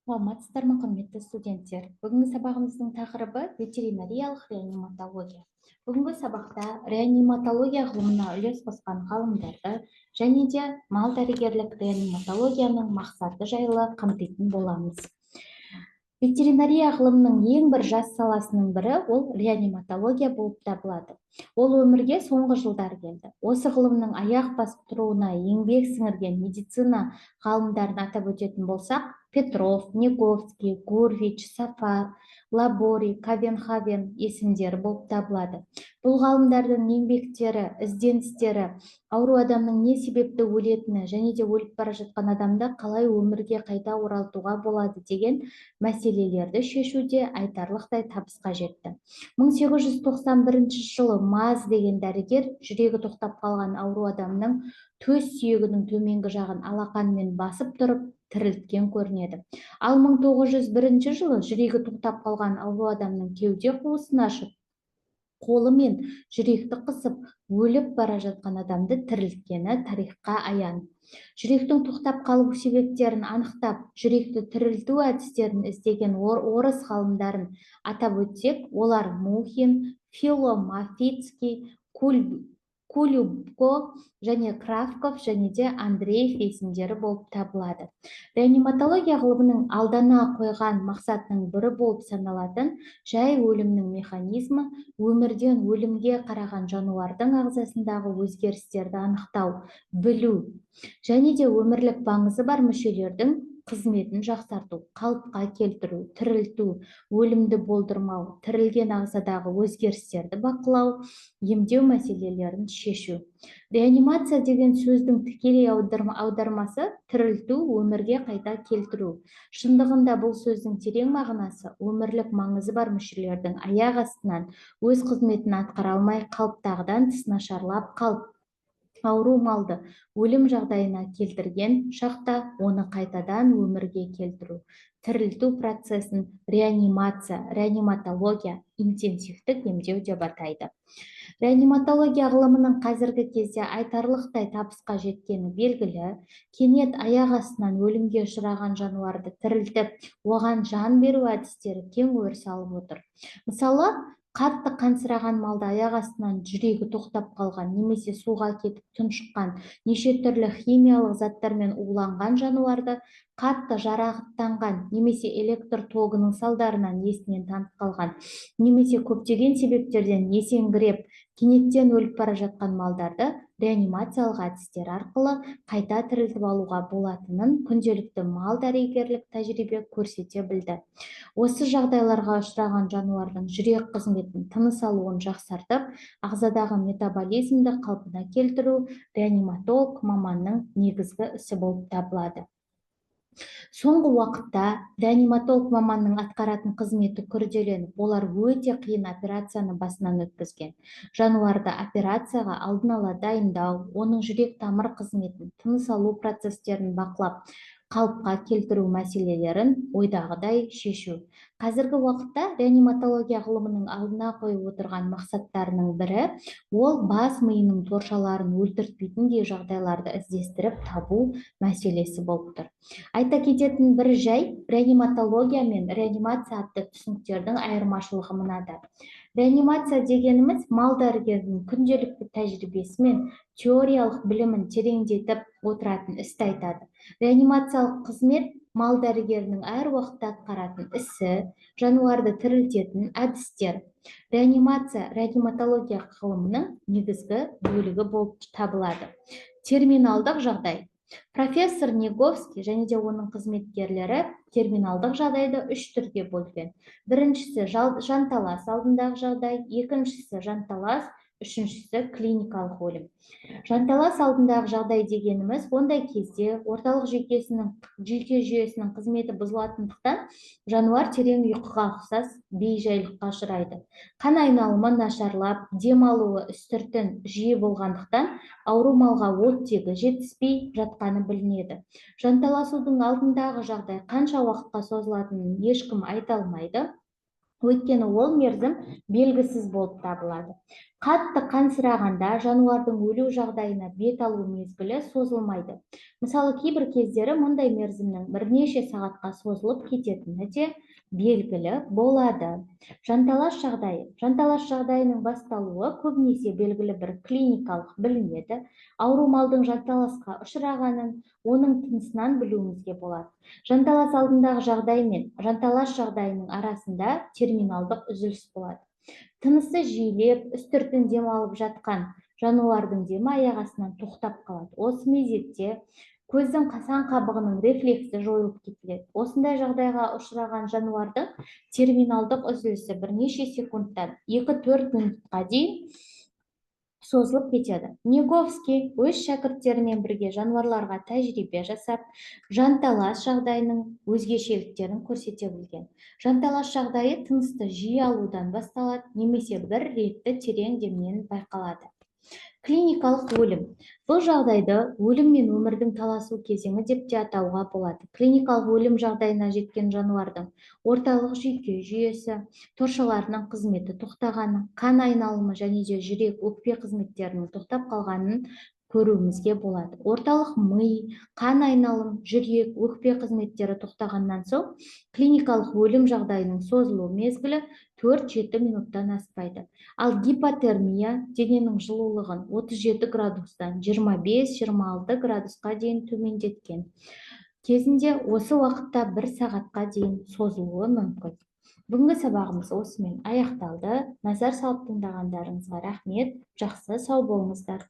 Саламатсыздар ма, құрметті студенттер? Бүгінгі сабағымыздың тақырыбы ветеринариялық реаниматология. Бүгінгі сабақта реаниматология ғылымына үлес қосқан ғалымдарды және де мал дәрігерлік реаниматологияның мақсаты жайлы қамтитын боламыз. Ветеринария ғылымының ең бір жас саласының бірі ол реаниматология болып табылады. Ол өмірге соңғы жылдар келді. Осы ғылымның аяқ басып тұруына еңбек сіңірген медицина ғалымдарын атап өтетін болсақ, Петров, Неговский, Гурвич, Сафар, Лабори, Кавенхавен есімдері болып табылады. Бұл ғалымдардың еңбектері, ізденістері ауру адамның не себепті өлетіні және де өліп бара жатқан адамды қалай өмірге қайта оралтуға болады деген мәселелерді шешуде айтарлықтай табысқа жетті. 1891 жылы Маз деген дәрігер жүрегі тоқтап қалған ауру адамның төс сүйегінің төменгі жағын алақанмен басып тұрып тірілткен көрінеді. Ал 1901 жылы жүрегі тоқтап қалған ауру адамның кеуде қуысын ашып, қолымен жүректі қысып, өліп бара жатқан адамды тірілткені тарихқа аян. Жүректің тоқтап қалу себептерін анықтап, жүректі тірілту әдістерін іздеген орыс ғалымдарын атап өтсек, олар Мухин, Фило-Мафицкий, Кулюбко және Кравков және де Андреев есімдері болып табылады. Реаниматология ғылымының алдына қойған мақсатының бірі болып саналатын жай өлімнің механизмі, өмірден өлімге қараған жануардың ағзасындағы өзгерістерді анықтау, білу және де өмірлік маңызы бар мүшелердің қызметін жақсарту, қалыпқа келтіру, тірілту, өлімді болдырмау, тірілген ағзадағы өзгерістерді бақылау, емдеу мәселелерін шешу. Реанимация деген сөздің тікелей аудармасы тірілту, өмірге қайта келтіру. Шындығында бұл сөздің терең мағынасы өмірлік маңызы бар мүшелердің аяқ астынан өз қызметін атқара алмай қалыптағыдан тыс нашарлап қалып, ауру малды өлім жағдайына келтірген шақта оны қайтадан өмірге келтіру. Тірілту процесін реанимация, реаниматология, интенсивтік емдеу деп атайды. Реаниматология ғылымының қазіргі кезде айтарлықтай табысқа жеткені белгілі. Кенет аяқ астынан өлімге ұшыраған жануарды тірілтіп, оған жан беру әдістері кең өріс алып отыр. Мысалы, қатты қансыраған малды аяқ астынан жүрегі тоқтап қалған немесе суға кетіп тұншыққан, неше түрлі химиялық заттармен уланған жануарды қатты жарақаттанған немесе электр тогының салдарынан есінен танып қалған, немесе көптеген себептерден есеңгіреп, кенеттен өліп бара жатқан малдарды реанимациялық әдістер арқылы қайта тірілтіп алуға болатынын күнделікті мал дәрігерлік тәжірибе көрсете білді. Осы жағдайларға ұшыраған жануардың жүрек қызметін, тыныс алуын жақсартып, ағзадағы метаболизмді қалпына келтіру реаниматолог маманның негізгі ісі болып табылады. Соңғы уақытта реаниматолог маманның атқаратын қызметі күрделеніп, олар өте қиын операцияны басынан өткізген. Жануарды операцияға алдын ала дайындау, оның жүрек тамыр қызметін, тыныс алу процестерін бақылап, қалыпқа келтіру мәселелерін ойдағыдай шешу. Қазіргі уақытта реаниматология ғылымының алдына қойып отырған мақсаттарының бірі ол бас миының торшаларын өлтіртпейтіндей жағдайларды іздестіріп табу мәселесі болып тұр. Айта кететін бір жай, реаниматология мен реанимация атты түсініктердің айырмашылығы мынада. Реанимация дегеніміз мал дәрігерінің күнделікті тәжірибесі мен теориялық білімін тереңдетіп отыратын істі айтады. Реанимациялық қызмет мал дәрігерінің әр уақытта атқаратын ісі, жануарды тірілтетін әдістер. Реанимация реаниматология ғылымының негізгі бөлігі болып табылады. Терминалдық жағдай. Профессор Неговский және де оның қызметкерлері терминалдық жағдайды 3 түрге бөлген. Біріншісі жанталас алдындағы жағдай, екіншісі жанталас, үшіншісі клиникалық өлім. Жанталас алдындағы жағдай дегеніміз, ондай кезде орталық жүйке жүйесінің қызметі бұзылатындықтан жануар терең ұйқыға ұқсас бейжайлыққа ұшырайды. Қан айналымы нашарлап, дем алуы үстіртін жиі болғандықтан ауру малға оттегі жетіспей жатқаны білінеді. Жанталасудың алдындағы жағдай қанша уақытқа созылатынын ешкім айта алмайды. Өйткені ол мерзім белгісіз болып табылады. Қатты қансырағанда жануардың өлу жағдайына бет алу мезгілі созылмайды. Мысалы, кейбір кездері мұндай мерзімнің бірнеше сағатқа созылып кететіні де белгілі болады. Жанталас жағдайы. Жанталас жағдайының басталуы көбінесе белгілі бір клиникалық білінеді. Ауру малдың жанталасқа ұшырағанын, оның тынысынан білуімізге болады. Жанталас алдындағы жағдай мен жанталас жағдайының арасында терминалдық үзіліс болады. Тынысы жиілеп, үстіртін демалып жатқан жануардың демі аяқ астынан тоқтап қалады. Осы мезетте көздің қасан қабығының рефлексі жойылып кетіледі. Осындай жағдайға ұшыраған жануардың терминалдық үзілісі бірнеше секундтан 2-4 минутқа дейін созылып кетеді. Неговский өз шәкірттерімен бірге жануарларға тәжірибе жасап, жанталас жағдайының өзгешеліктерін көрсете білген. Жанталас жағдайы тынысты жиі алудан басталады, немесе бір ретті терең демнен байқалады. Клиникалық өлім. Бұл жағдайды өлім мен өмірдің таласу кезеңі деп те атауға болады. Клиникалық өлім жағдайына жеткен жануардың орталық жүйке жүйесі, торшаларының қызметі тоқтағаны, қан айналымы және де жүрек, өкпе қызметтерінің тоқтап қалғанын көруімізге болады. Орталық ми, қан айналым, жүрек, өкпе қызметтері тоқтағаннан соң клиникалық өлім жағдайының созылу мезгілі 4-7 минуттан аспайды. Ал гипотермия дененің жылулығын 37 градустан 25-26 градусқа дейін төмендеткен кезінде осы уақытта 1 сағатқа дейін созылуы мүмкін. Бүгінгі сабағымыз осымен аяқталды. Назар салып тыңдағандарыңызға рахмет. Жақсы, сау болыңыздар.